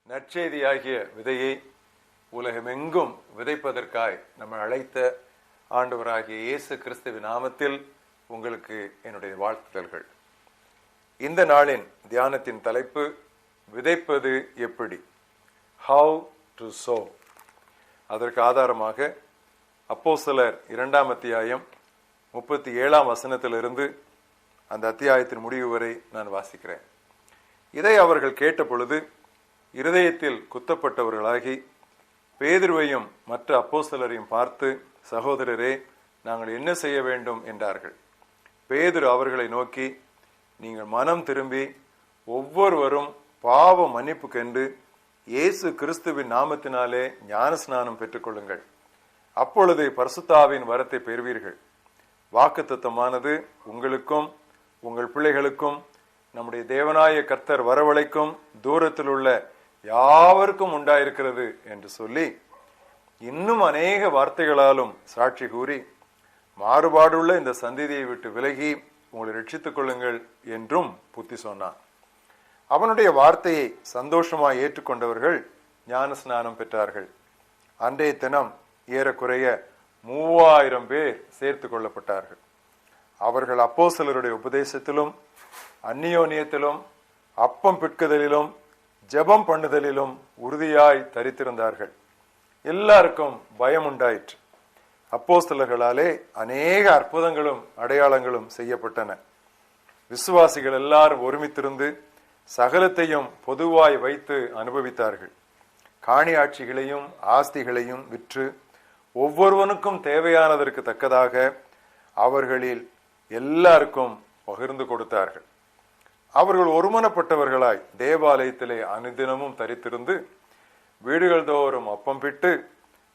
நற்செய்தியாகிய விதையை உலகமெங்கும் விதைப்பதற்காய் நம்ம அழைத்த ஆண்டவராகிய இயேசு கிறிஸ்துவின் நாமத்தில் உங்களுக்கு என்னுடைய வாழ்த்துதல்கள். இந்த நாளின் தியானத்தின் தலைப்பு விதைப்பது எப்படி, ஹவ் டு சோ. அதற்கு ஆதாரமாக அப்போஸ்தலர் 2ஆம் அத்தியாயம் 37ஆம் வசனத்திலிருந்து அந்த அத்தியாயத்தின் முடிவு வரை நான் வாசிக்கிறேன். இதை அவர்கள் கேட்ட பொழுது இருதயத்தில் குத்தப்பட்டவர்களாகி பேதுருவையும் மற்ற அப்போஸ்தலரையும் பார்த்து, சகோதரரே, நாங்கள் என்ன செய்ய வேண்டும் என்றார்கள். பேதுரு அவர்களை நோக்கி, நீங்கள் மனம் திரும்பி ஒவ்வொருவரும் பாவ மன்னிப்பு கண்டு இயேசு கிறிஸ்துவின் நாமத்தினாலே ஞானஸ்நானம் பெற்றுக்கொள்ளுங்கள். அப்பொழுது பரிசுத்தாவின் வரத்தை பெறுவீர்கள். வாக்குத்தத்தமானது உங்களுக்கும் உங்கள் பிள்ளைகளுக்கும் நம்முடைய தேவனாய கர்த்தர் வரவழைக்கும் தூரத்தில் உள்ள யாவருக்கும் உண்டாயிருக்கிறது என்று சொல்லி இன்னும் அநேக வார்த்தைகளாலும் சாட்சி கூறி, மாறுபாடுள்ள இந்த சந்ததியை விட்டு விலகி உங்களை ரட்சித்துக் கொள்ளுங்கள் என்றும் புத்தி சொன்னான். அவனுடைய வார்த்தையை சந்தோஷமாய் ஏற்றுக்கொண்டவர்கள் ஞான ஸ்நானம் பெற்றார்கள். அன்றைய தினம் ஏறக்குறைய 3000 பேர் சேர்த்து கொள்ளப்பட்டார்கள். அவர்கள் அப்போஸ்தலருடைய உபதேசத்திலும் அந்நியோனியத்திலும் அப்பம் பிட்குதலிலும் ஜெபம் பண்ணுதலிலும் உறுதியாய் தரித்திருந்தார்கள். எல்லாருக்கும் பயம் உண்டாயிற்று. அப்போஸ்தலர்களாலே அநேக அற்புதங்களும் அடையாளங்களும் செய்யப்பட்டன. விசுவாசிகள் எல்லாரும் ஒருமித்திருந்து சகலத்தையும் பொதுவாய் வைத்து அனுபவித்தார்கள். காணியாட்சிகளையும் ஆஸ்திகளையும் விற்று ஒவ்வொருவனுக்கும் தேவையானதற்கு தக்கதாக அவர்களில் எல்லாருக்கும் பகிர்ந்து கொடுத்தார்கள். அவர்கள் ஒருமனப்பட்டவர்களாய் தேவாலயத்திலே அனுதினமும் தரித்திருந்து வீடுகள் தோறும் அப்பம் பிட்டு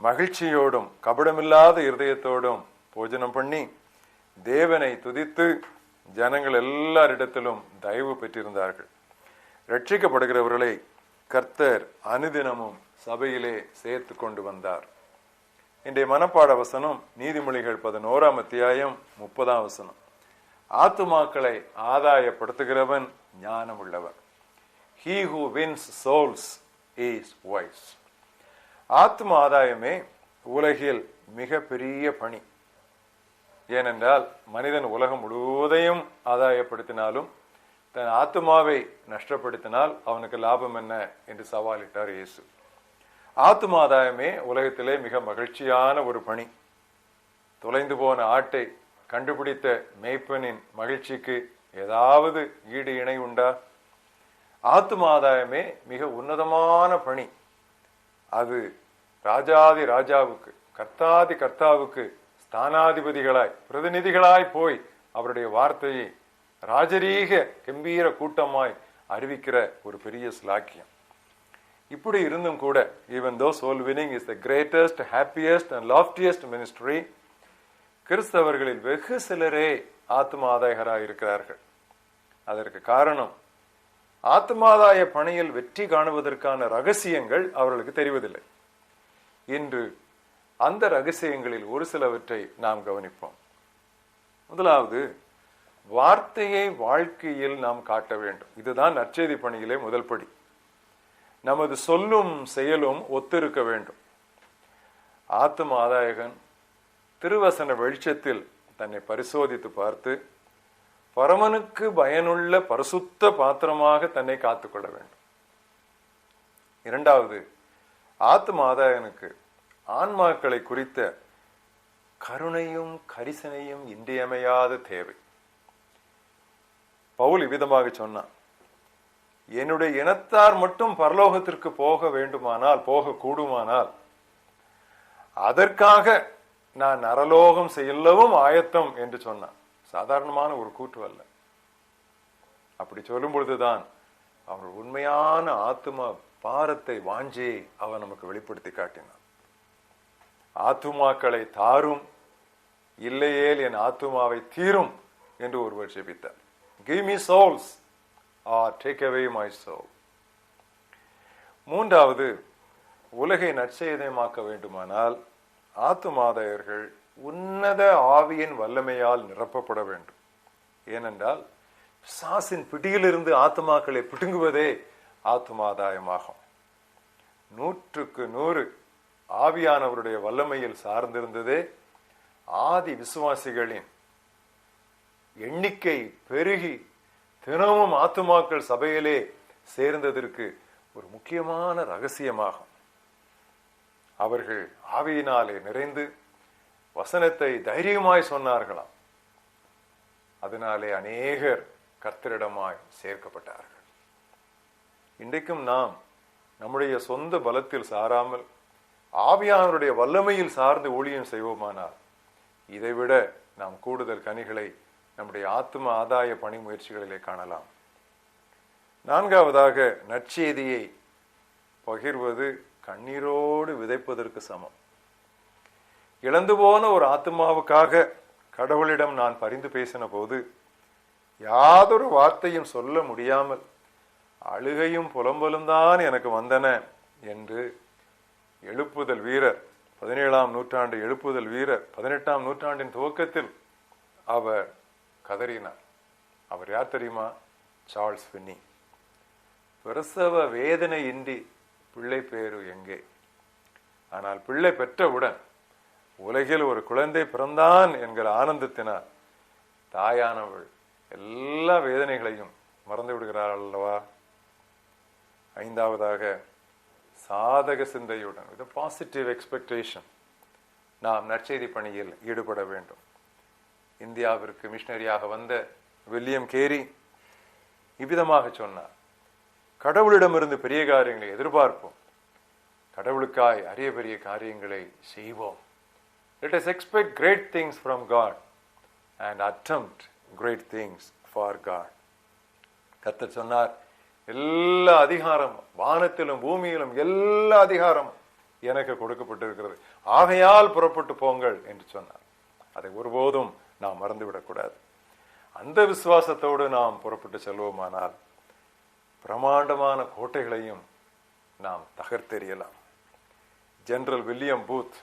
மகிழ்ச்சியோடும் கபடமில்லாத இருதயத்தோடும் போஜனம் பண்ணி தேவனை துதித்து ஜனங்கள் எல்லாரிடத்திலும் தயவு பெற்றிருந்தார்கள். ரட்சிக்கப்படுகிறவர்களை கர்த்தர் அனுதினமும் சபையிலே சேர்த்து கொண்டு வந்தார். இன்றைய மனப்பாட வசனம் நீதிமொழிகள் 11ஆம் அத்தியாயம் 30ஆம் வசனம். ஆத்துமாக்களை ஆதாயப்படுத்துகிறவன் ஞானம் உள்ளவன். He who wins souls is wise. ஆத்ம ஆதாயமே உலகில் மிக பெரிய பணி. ஏனென்றால் மனிதன் உலகம் முழுவதையும் ஆதாயப்படுத்தினாலும் தன் ஆத்மாவை நஷ்டப்படுத்தினால் அவனுக்கு லாபம் என்ன என்று சவாலிட்டார் இயேசு. ஆத்ம ஆதாயமே உலகத்திலே மிக மகிழ்ச்சியான ஒரு பணி. தொலைந்து போன ஆட்டை கண்டுபிடித்த மேய்ப்பனின் மகிழ்ச்சிக்கு ஏதாவது ஈடு இணை உண்டா? ஆத்ம ஆதாயமே மிக உன்னதமான பணி. அது ராஜாதி ராஜாவுக்கு, கர்த்தாதி கர்த்தாவுக்கு ஸ்தானாதிபதிகளாய் பிரதிநிதிகளாய் போய் அவருடைய வார்த்தையை ராஜரீக கம்பீர கூட்டமாய் அறிவிக்கிற ஒரு பெரிய ஸ்லாக்கியம். இப்படி இருந்தும் கூட, even though soul winning is the greatest, happiest and loftiest ministry, கிறிஸ்தவர்களில் வெகு சிலரே ஆத்மாதாயகராக இருக்கிறார்கள். அதற்கு காரணம், ஆத்மாதாய பணியில் வெற்றி காணுவதற்கான ரகசியங்கள் அவர்களுக்கு தெரிவதில்லை. இன்று அந்த ரகசியங்களில் ஒரு சிலவற்றை நாம் கவனிப்போம். முதலாவது, வார்த்தையை வாழ்க்கையில் நாம் காட்ட வேண்டும். இதுதான் நற்செய்தி பணியிலே முதல் படி. நமது சொல்லும் செயலும் ஒத்திருக்க வேண்டும். ஆத்ம ஆதாயகன் திருவசன வெளிச்சத்தில் தன்னை பரிசோதித்து பார்த்து பரமனுக்கு பயனுள்ள பரிசுத்த பாத்திரமாக தன்னை காத்துக்கொள்ள வேண்டும். இரண்டாவது, ஆத்ம ஆதாயனுக்கு ஆன்மாக்களை குறித்த கருணையும் கரிசனையும் இன்றியமையாத தேவை. பவுல் இவ்விதமாக சொன்னான், என்னுடைய இனத்தார் மட்டும் பரலோகத்திற்கு போக வேண்டுமானால், போக கூடுமானால், அதற்காக நான் நரலோகம் செல்லவும் ஆயத்தம் என்று சொன்னான். சாதாரணமான ஒரு கூற்று அல்ல. அப்படி சொல்லும் பொழுதுதான் அவர் உண்மையான ஆத்தும பாரத்தை, வாஞ்சியை அவன் நமக்கு வெளிப்படுத்தி காட்டினான். ஆத்துமாக்களை தாரும், இல்லையேல் என் ஆத்துமாவை தீரும் என்று ஒருவர் ஜெபித்தார். Give me souls or take away my soul. மூன்றாவது, உலகை நற்செய்தியமாக்க வேண்டுமானால் ஆத்துமாதாயர்கள் உன்னத ஆவியின் வல்லமையால் நிரப்பப்பட வேண்டும். ஏனென்றால் பிசாசின் பிடியிலிருந்து ஆத்மாக்களை பிடுங்குவதே ஆத்மாதாயமாகும். 100க்கு 100 ஆவியானவருடைய வல்லமையில் சார்ந்திருந்ததே ஆதி விசுவாசிகளின் எண்ணிக்கை பெருகி தினமும் ஆத்துமாக்கள் சபையிலே சேர்ந்ததற்கு ஒரு முக்கியமான ரகசியமாகும். அவர்கள் ஆவியினாலே நிறைந்து வசனத்தை தைரியமாய் சொன்னார்களாம். அதனாலே அநேகர் கர்த்தரிடமாய் சேர்க்கப்பட்டார்கள். இன்றைக்கும் நாம் நம்முடைய சொந்த பலத்தில் சாராமல் ஆவியானவருடைய வல்லமையில் சார்ந்து ஊழியம் செய்வோமானால் இதைவிட நாம் கூடுதல் கனிகளை நம்முடைய ஆத்தும ஆதாய பணி முயற்சிகளிலே காணலாம். 4வதாக, நற்செய்தியை பகிர்வது கண்ணீரோடு விதைப்பதற்கு சமம். இழந்து போன ஒரு ஆத்மாவுக்காக கடவுளிடம் நான் பரிந்து பேசின போது யாதொரு வார்த்தையும் சொல்ல முடியாமல் அழுகையும் புலம்பலும் தான் எனக்கு வந்தன என்று எழுப்புதல் வீரர், 17ஆம் நூற்றாண்டு எழுப்புதல் வீரர், 18ஆம் நூற்றாண்டின் துவக்கத்தில் அவர் கதறினார். அவர் யார் தெரியுமா? சார்ல்ஸ் ஃபின்னி. பிரசவ வேதனை இன்றி பிள்ளை பேரு எங்கே? ஆனால் பிள்ளை பெற்றவுடன் உலகில் ஒரு குழந்தை பிறந்தான் என்கிற ஆனந்தத்தினால் தாயானவள் எல்லா வேதனைகளையும் மறந்து விடுகிறாள் அல்லவா? 5வதாக, சாதக சிந்தையுடன், வித் பாசிட்டிவ் எக்ஸ்பெக்டேஷன் நாம் நற்செய்தி பணியில் ஈடுபட வேண்டும். இந்தியாவிற்கு மிஷனரியாக வந்த வில்லியம் கேரி இவ்விதமாக சொன்னார்: கடவுளிடமிருந்து பெரிய காரியங்களை எதிர்பார்ப்போம், கடவுளுக்காய் அரிய பெரிய காரியங்களை செய்வோம். Let us expect great things from God and attempt great things for God. கர்த்தர் சொன்னார், எல்லா அதிகாரமும் வானத்திலும் பூமியிலும் எல்லா அதிகாரமும் எனக்கு கொடுக்கப்பட்டிருக்கிறது, ஆகையால் புறப்பட்டு போங்கள் என்று சொன்னார். அதை ஒருபோதும் நாம் மறந்துவிடக்கூடாது. அந்த விசுவாசத்தோடு நாம் புறப்பட்டு செல்வோமானால் பிரமாண்டமான கோட்டைகளையும் நாம் தகர்த்தெறியலாம். General William Booth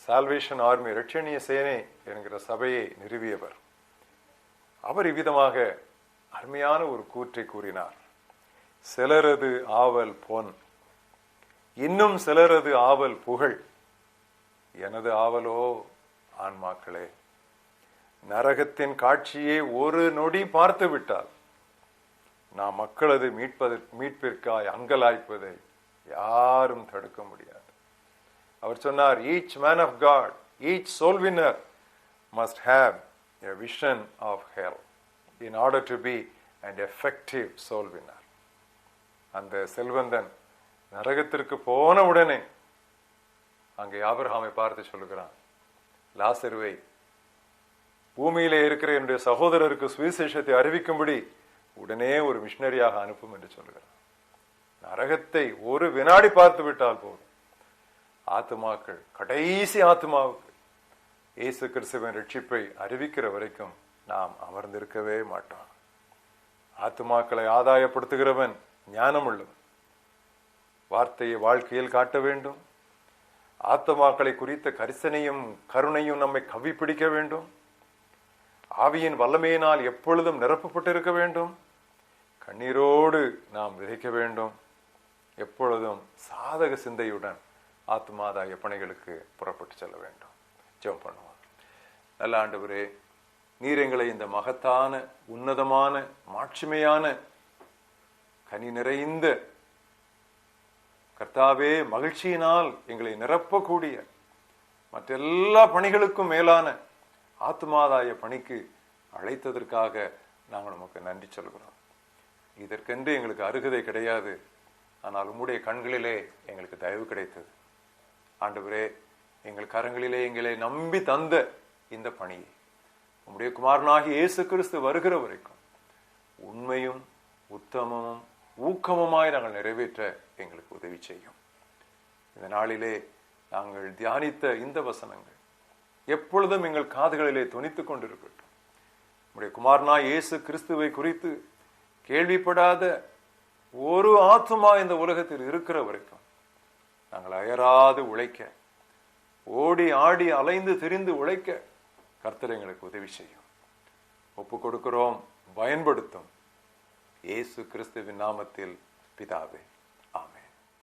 Salvation Army, இரட்சணிய சேனை என்கிற சபையை நிறுவியவர். அவர் இவ்விதமாக அருமையான ஒரு கூற்றை கூறினார்: சிலரது ஆவல் பொன், இன்னும் சிலரது ஆவல் புகழ், எனது ஆவலோ ஆன்மாக்களே. நரகத்தின் காட்சியை ஒரு நொடி பார்த்து விட்டால் நாம் மக்களது மீட்பிற்காய் அங்கலாய்ப்பதை யாரும் தடுக்க முடியாது. அவர் சொன்னார், each man of God, each soul winner must have a vision of hell in order to be an effective soul winner. அந்த செல்வந்தன் நரகத்திற்கு போன உடனே அங்கே ஆபிரகாமை பார்த்து சொல்லுகிறான், லாசருவை பூமியிலே இருக்கிற என்னுடைய சகோதரருக்கு சுவிசேஷத்தை அறிவிக்கும்படி உடனே ஒரு மிஷனரியாக அனுப்பும் என்று சொல்லுகிறான். நரகத்தை ஒரு வினாடி பார்த்து விட்டால் போதும், ஆத்துமாக்கள் கடைசி ஆத்துமாவுக்கு இயேசு கிறிஸ்துவின் ரட்சிப்பை அறிவிக்கிற வரைக்கும் நாம் அமர்ந்திருக்கவே மாட்டோம். ஆத்துமாக்களை ஆதாயப்படுத்துகிறவன் ஞானம் உள்ளவன். வார்த்தையை வாழ்க்கையில் காட்ட வேண்டும். ஆத்துமாக்களை குறித்த கரிசனையும் கருணையும் நம்மை கவி பிடிக்க வேண்டும். ஆவியின் வல்லமையினால் எப்பொழுதும் நிரப்பப்பட்டிருக்க வேண்டும். கண்ணீரோடு நாம் விதைக்க வேண்டும். எப்பொழுதும் சாதக சிந்தையுடன் ஆத்துமாதாய பணிகளுக்கு புறப்பட்டு செல்ல வேண்டும். ஜெபம் பண்ணுவோம். நல்ல ஆண்டவரே, நீர் எங்களை இந்த மகத்தான உன்னதமான மாட்சிமையான கனி நிறைந்த கர்த்தாவே மகிழ்ச்சியினால் எங்களை நிரப்பக்கூடிய மற்றெல்லா பணிகளுக்கும் மேலான ஆத்துமாதாய பணிக்கு அழைத்ததற்காக நாங்கள் நமக்கு நன்றி சொல்கிறோம். இதற்கென்று எங்களுக்கு அருகதை கிடையாது, ஆனால் உம்முடைய கண்களிலே எங்களுக்கு தயவு கிடைத்தது. ஆண்டவரே, எங்கள் கரங்களிலே எங்களை நம்பி தந்த இந்த பணியை உம்முடைய குமாரனாகி இயேசு கிறிஸ்து வருகிற வரைக்கும் உண்மையும் உத்தமமும் ஊக்கமுமாய் நாங்கள் நிறைவேற்ற எங்களுக்கு உதவி செய்யும். இந்த நாளிலே நாங்கள் தியானித்த இந்த வசனங்கள் எப்பொழுதும் எங்கள் காதுகளிலே தொனித்துக் கொண்டிருக்கட்டும். உம்முடைய குமாரனாய் இயேசு கிறிஸ்துவை குறித்து கேள்விப்படாத ஒரு ஆத்துமா இந்த உலகத்தில் இருக்கிற வரைக்கும் நாங்கள் அயராது உழைக்க, ஓடி ஆடி அலைந்து திரிந்து உழைக்க கர்த்தர் எங்களுக்கு உதவி செய்யும். ஒப்பு கொடுக்கிறோம், பயன்படுத்தும். இயேசு கிறிஸ்துவின் நாமத்தில் பிதாவே.